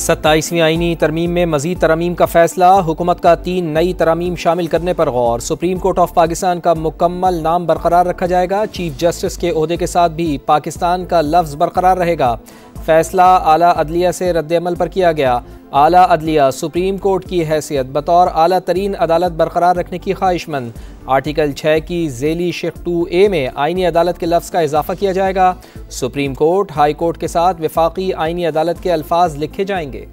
27वीं आईनी तरमीम में मज़ीद तरमीम का फैसला। हुकूमत का 3 नई तरमीम शामिल करने पर गौर। सुप्रीम कोर्ट ऑफ पाकिस्तान का मुकम्मल नाम बरकरार रखा जाएगा। चीफ जस्टिस के ओहदे के साथ भी पाकिस्तान का लफ्ज़ बरकरार रहेगा। फैसला आला अदलिया से रद्द-ए-अमल पर किया गया। आला अदलिया सुप्रीम कोर्ट की हैसियत बतौर आला तरीन अदालत बरकरार रखने की ख्वाहिशमंद। आर्टिकल 6 की ज़ेली शेख 2A में आईनी अदालत के लफ्ज़ का इजाफा किया जाएगा। सुप्रीम कोर्ट, हाई कोर्ट के साथ वफाकी आईनी अदालत के अल्फाज लिखे जाएंगे।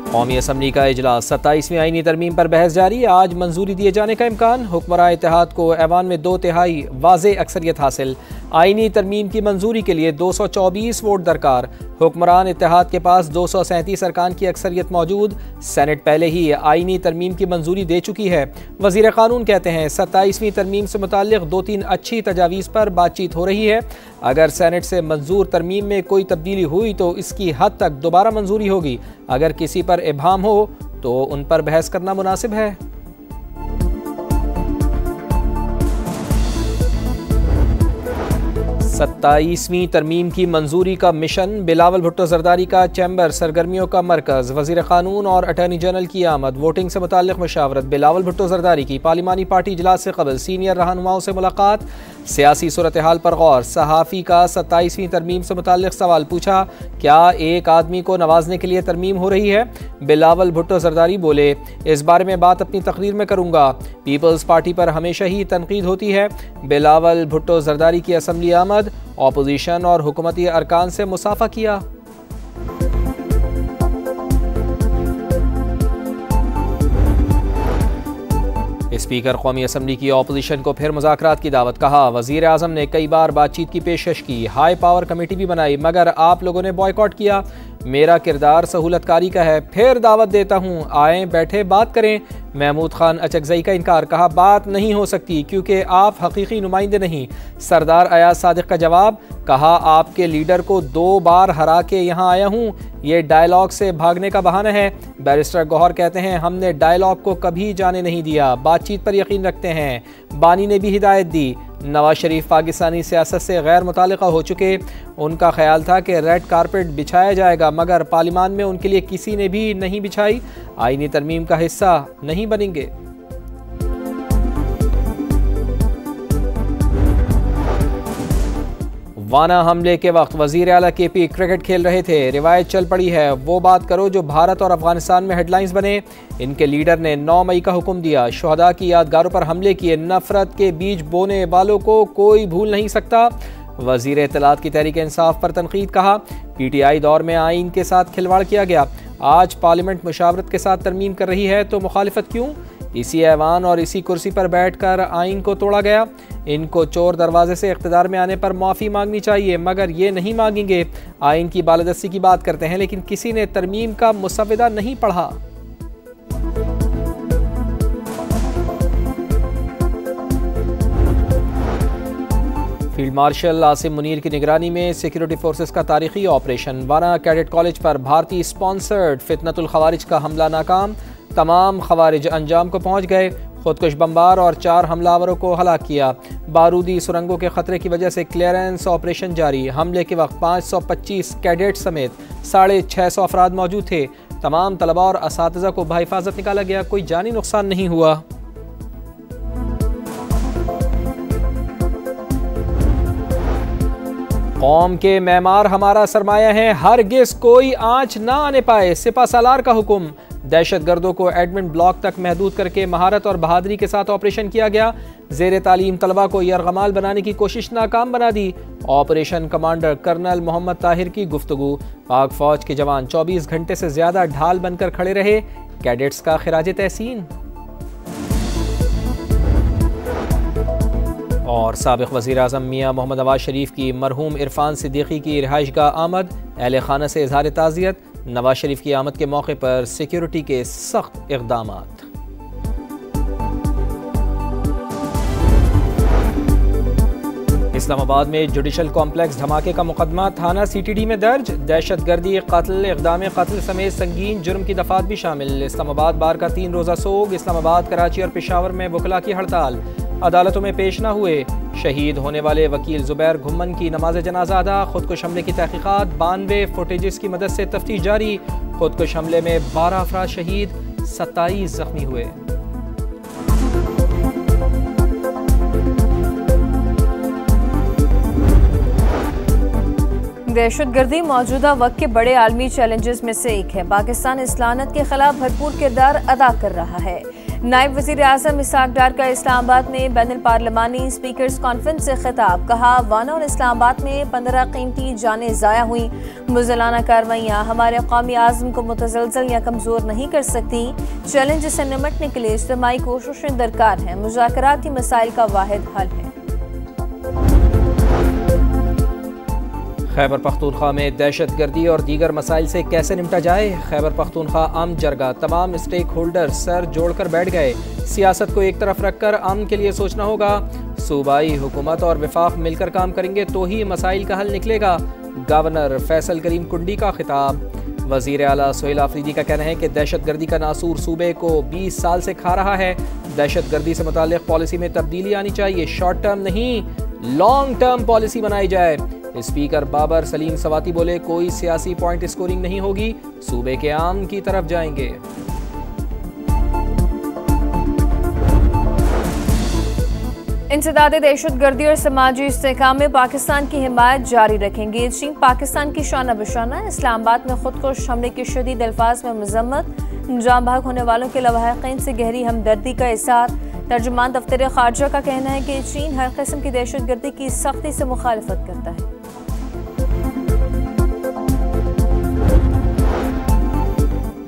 कौमी असम्बली का इजलास। 27वीं आईनी तरमीम पर बहस जारी। आज मंजूरी दिए जाने का इम्कान। हुक्मरान इत्तेहाद को ऐवान में 2/3 वाज़े अक्सरियत हासिल। आईनी तरमीम की मंजूरी के लिए 224 वोट दरकार। हुक्मरान इत्तेहाद के पास 237 अरकान की अक्सरियत मौजूद। सेनेट पहले ही आईनी तरमीम की मंजूरी दे चुकी है। वज़ीर क़ानून कहते हैं 27वीं तरमीम से मुताल्लिक़ 2-3 अच्छी तजावीज़ पर बातचीत हो रही है। अगर सेनेट से मंजूर तरमीम में कोई तब्दीली हुई तो इसकी हद तक दोबारा मंजूरी होगी। अगर किसी पर इब्हाम हो तो उन पर बहस करना मुनासिब है। सत्ताईसवीं तरमीम की मंजूरी का मिशन। बिलावल भुट्टो जरदारी का चैम्बर सरगर्मियों का मरकज़। वज़ीर क़ानून और अटॉर्नी जनरल की आमद। वोटिंग से मुताल्लिक़ मशावरत। बिलावल भुट्टो जरदारी की पार्लिमानी पार्टी इजलास से कबल सीनियर रहनुमाओं से मुलाकात। सियासी सूरत हाल पर गौर। सहाफ़ी का 27वीं तरमीम से मुताल्लिक़ सवाल पूछा, क्या एक आदमी को नवाजने के लिए तरमीम हो रही है? बिलावल भुट्टो जरदारी बोले, इस बारे में बात अपनी तकरीर में करूँगा। पीपल्स पार्टी पर हमेशा ही तनकीद होती है। बिलावल भुट्टो जरदारी की असम्बली आमद। ऑपोजिशन और हुकूमती अरकान से मुसाफा किया। स्पीकर कौमी असम्बली की ऑपोजिशन को फिर मुज़ाकरात की दावत। कहा, वज़ीर आज़म ने कई बार बातचीत की पेशकश की, हाई पावर कमेटी भी बनाई, मगर आप लोगों ने बॉयकॉट किया। मेरा किरदार सहूलतकारी का है, फिर दावत देता हूँ, आए बैठे बात करें। महमूद खान अचकजई का इनकार। कहा, बात नहीं हो सकती क्योंकि आप हकीकी नुमाइंदे नहीं। सरदार अयाज सादिक का जवाब। कहा, आपके लीडर को 2 बार हरा के यहाँ आया हूँ, ये डायलॉग से भागने का बहाना है। बैरिस्टर गौहर कहते हैं, हमने डायलॉग को कभी जाने नहीं दिया, बातचीत पर यकीन रखते हैं। बानी ने भी हिदायत दी। नवाज शरीफ पाकिस्तानी सियासत से गैर मुतालिका हो चुके। उनका ख्याल था कि रेड कारपेट बिछाया जाएगा, मगर पार्लियामान में उनके लिए किसी ने भी नहीं बिछाई। आईनी तरमीम का हिस्सा नहीं बनेंगे। वाना हमले के वक्त वज़ीर आला KP क्रिकेट खेल रहे थे। रिवायत चल पड़ी है, वो बात करो जो भारत और अफगानिस्तान में हेडलाइंस बने। इनके लीडर ने 9 मई का हुक्म दिया। शुहदा की यादगारों पर हमले किए। नफरत के बीज बोने वालों को कोई भूल नहीं सकता। वज़ीर इत्तलात की तहरीक इंसाफ पर तनकीद। कहा, PTI दौर में आइन के साथ खिलवाड़ किया गया। आज पार्लियामेंट मुशावरत के साथ तरमीम कर रही है तो मुखालिफत क्यों? इसी ऐवान और इसी कुर्सी पर बैठकर आइन को तोड़ा गया। इनको चोर दरवाजे से इख्तिदार में आने पर माफ़ी मांगनी चाहिए, मगर ये नहीं मांगेंगे। आइन की बालादस्ती की बात करते हैं, लेकिन किसी ने तरमीम का मुसव्वदा नहीं पढ़ा। फील्ड मार्शल आसिम मुनीर की निगरानी में सिक्योरिटी फोर्सेस का तारीखी ऑपरेशन। वाना कैडेट कॉलेज पर भारतीय स्पॉन्सर्ड फितनतुल खवारिज का हमला नाकाम। तमाम खवारिज अंजाम को पहुंच गए। खुदकुश बमबार और 4 हमलावरों को हलाक किया। बारूदी सुरंगों के खतरे की वजह से क्लियरेंस ऑपरेशन जारी। हमले के वक्त 525 कैडेट समेत 650 अफराद मौजूद थे। तमाम तलबा और असातिज़ा को बहिफाजत निकाला गया। कोई जानी नुकसान नहीं हुआ। कौम के मेमार हमारा सरमाया है, हरगिज़ कोई आँच ना आने पाए। सिपा सालार का हुक्म। दहशतगर्दों को एडमिन ब्लॉक तक महदूद करके महारत और बहादुरी के साथ ऑपरेशन किया गया। ज़ेर तालीम तलबा को यरगमाल बनाने की कोशिश नाकाम बना दी। Operation commander colonel Mohammad Tahir की गुफ्तगू। पाक फौज के जवान 24 घंटे से ज़्यादा ढाल बनकर खड़े रहे। कैडेट्स का खिराज तहसीन। और साबिक़ वज़ीर आज़म मियाँ मोहम्मद नवाज शरीफ की मरहूम इरफान सिद्दीकी की रिहाइशगाह आमद। अहले खाना से इज़हार ताज़ियत। नवाज शरीफ की आमद के मौके पर सिक्योरिटी के सख्त इक़दामात। इस्लामाबाद में जुडिशल कॉम्प्लेक्स धमाके का मुकदमा थाना CTD में दर्ज। दहशतगर्दी, कत्ल, इक़दाम कत्ल समेत संगीन जुर्म की दफात भी शामिल। इस्लामाबाद बार का 3 रोज़ा सोग। इस्लामाबाद, कराची और पेशावर में वकला की हड़ताल। अदालतों में पेश न हुए। शहीद होने वाले वकील ज़ुबैर घुम्मन की नमाज जनाजा अदा। खुदकुश हमले की तहकीकात, 92 फुटेजेस की मदद से तफ्तीश जारी। खुदकुश हमले में 12 अफराद शहीद, 27 जख्मी हुए। दहशतगर्दी मौजूदा वक्त के बड़े आलमी चैलेंजेस में से एक है। पाकिस्तान इस्लानत के खिलाफ भरपूर किरदार अदा कर रहा है। नायब वज़ीर आज़म इसहाक डार का इस्लामाबाद में बैनुल पार्लिमानी स्पीकर्स कॉन्फ्रेंस से खिताब। कहा, वाना और इस्लामाबाद में 15 कीमती जानें ज़ाया हुई। मुज़लाना कार्रवाइयाँ हमारे कौमी आज़म को मुतज़लज़ल या कमज़ोर नहीं कर सकती। चैलेंज से निमटने के लिए इज्तिमाई कोशिशें दरकार हैं। मुज़ाकराती मसाइल का वाहिद हल है। खैबर पख्तूनख्वा में दहशतगर्दी और दीगर मसाइल से कैसे निपटा जाए। खैबर पख्तूनख्वा आम जरगा, तमाम स्टेक होल्डर सर जोड़कर बैठ गए। सियासत को एक तरफ रखकर अमन के लिए सोचना होगा। सूबाई हुकूमत और विफाक मिलकर काम करेंगे तो ही मसाइल का हल निकलेगा। गवर्नर फैसल करीम कुंडी का खिताब। वज़ीर आला सोहेल आफरीदी का कहना है कि दहशतगर्दी का नासूर सूबे को 20 साल से खा रहा है। दहशतगर्दी से मुताल्लिक़ पॉलिसी में तब्दीली आनी चाहिए। शॉर्ट टर्म नहीं, लॉन्ग टर्म पॉलिसी बनाई जाए। स्पीकर बाबर सलीम सवाती बोले, कोई सियासी पॉइंट स्कोरिंग नहीं होगी, सूबे के आम की तरफ जाएंगे। इंसदाद दहशतगर्दी और समाजी इस्तेहकाम में पाकिस्तान की हिमायत जारी रखेंगे। चीन पाकिस्तान की शाना बशाना। इस्लामाबाद में खुदकुश हमले की शदीद अल्फाज में मजम्मत। जाँ भाग होने वालों के लवाहिकीन से गहरी हमदर्दी का इज़हार। तर्जुमान दफ्तर खारजा का कहना है कि चीन हर किस्म की दहशतगर्दी की सख्ती से मुखालफत करता है।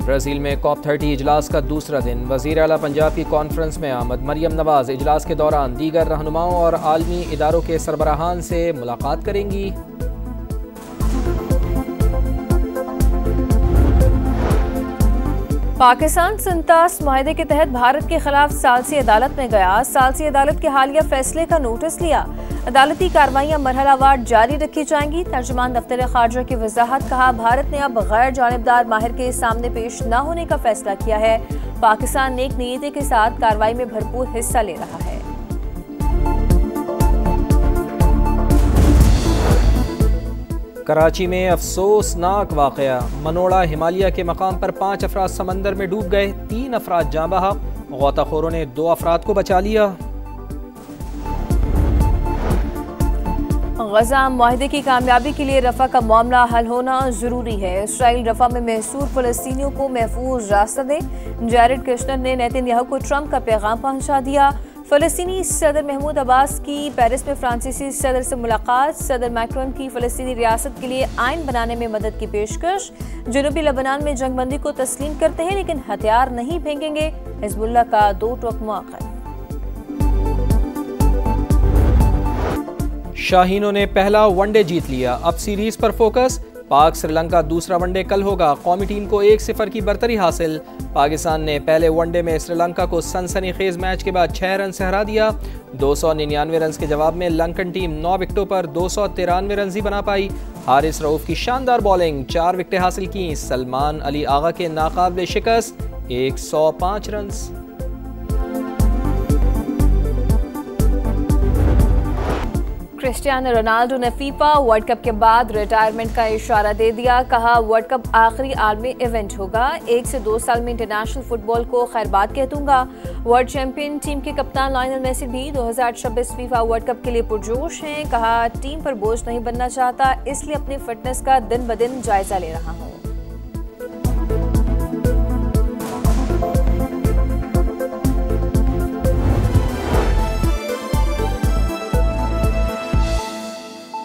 ब्राज़ील में COP30 इजलास का दूसरा दिन। वज़ीर आला पंजाब की कॉन्फ्रेंस में आमद। मरियम नवाज इजलास के दौरान दीगर रहनुमाओं और आलमी इदारों के सरबराहान से मुलाकात करेंगी। पाकिस्तान संतास मुआहदे के तहत भारत के खिलाफ सालसी अदालत में गया। सालसी अदालत के हालिया फैसले का नोटिस लिया। अदालती कार्रवाइयाँ मरहलावार जारी रखी जाएंगी। तर्जुमान दफ्तर खारजा की वजाहत। कहा, भारत ने अब गैर जानिबदार माहिर के सामने पेश न होने का फैसला किया है। पाकिस्तान नेक नीयती के साथ कार्रवाई में भरपूर हिस्सा ले रहा है। कराची में अफसोसनाक वाकया। मनोड़ा हिमालय के मकाम पर 5 अफराद समंदर में डूब गए। 3 अफराद जाँ बहक। गौताखोरों ने 2 अफराद को बचा लिया। गजा मुआहदे की कामयाबी के लिए रफा का मामला हल होना जरूरी है। इसराइल रफा में महसूर फलस्तीनियों को महफूज रास्ता दे। जैरेड कुशनर ने नेतन्याहू को ट्रंप का पैगाम पहुंचा दिया। फलस्तीनी सदर महमूद अब्बास की पेरिस में फ्रांसीसी सदर से मुलाकात। सदर मैक्रोन की फलस्तीनी रियासत के लिए आइन बनाने में मदद की पेशकश। जनूबी लबनान में जंगबंदी को तस्लीम करते हैं लेकिन हथियार नहीं फेंकेंगे। हिजबुल्लाह का 2 टोक मौक़िफ़। शाहीनों ने पहला वनडे जीत लिया। अब सीरीज पर फोकस। पाक श्रीलंका दूसरा वनडे कल होगा। कौमी टीम को 1-0 की बरतरी हासिल। पाकिस्तान ने पहले वनडे में श्रीलंका को सनसनीखेज मैच के बाद 6 रन से हरा दिया। 299 रन के जवाब में लंकन टीम 9 विकेटों पर 293 रन ही बना पाई। हारिस रऊफ की शानदार बॉलिंग, 4 विकेटें हासिल की। सलमान अली आगा के नाकाबिले शिकस्त 105 रन। क्रिस्टियानो रोनाल्डो ने फीफा वर्ल्ड कप के बाद रिटायरमेंट का इशारा दे दिया। कहा, वर्ल्ड कप आखिरी आलमी इवेंट होगा। 1 से 2 साल में इंटरनेशनल फुटबॉल को खैरबाद कह दूंगा। वर्ल्ड चैंपियन टीम के कप्तान लायनल मेसी भी 2026 फीफा वर्ल्ड कप के लिए पुरजोश हैं। कहा, टीम पर बोझ नहीं बनना चाहता, इसलिए अपनी फिटनेस का दिन ब दिन जायजा ले रहा हूँ।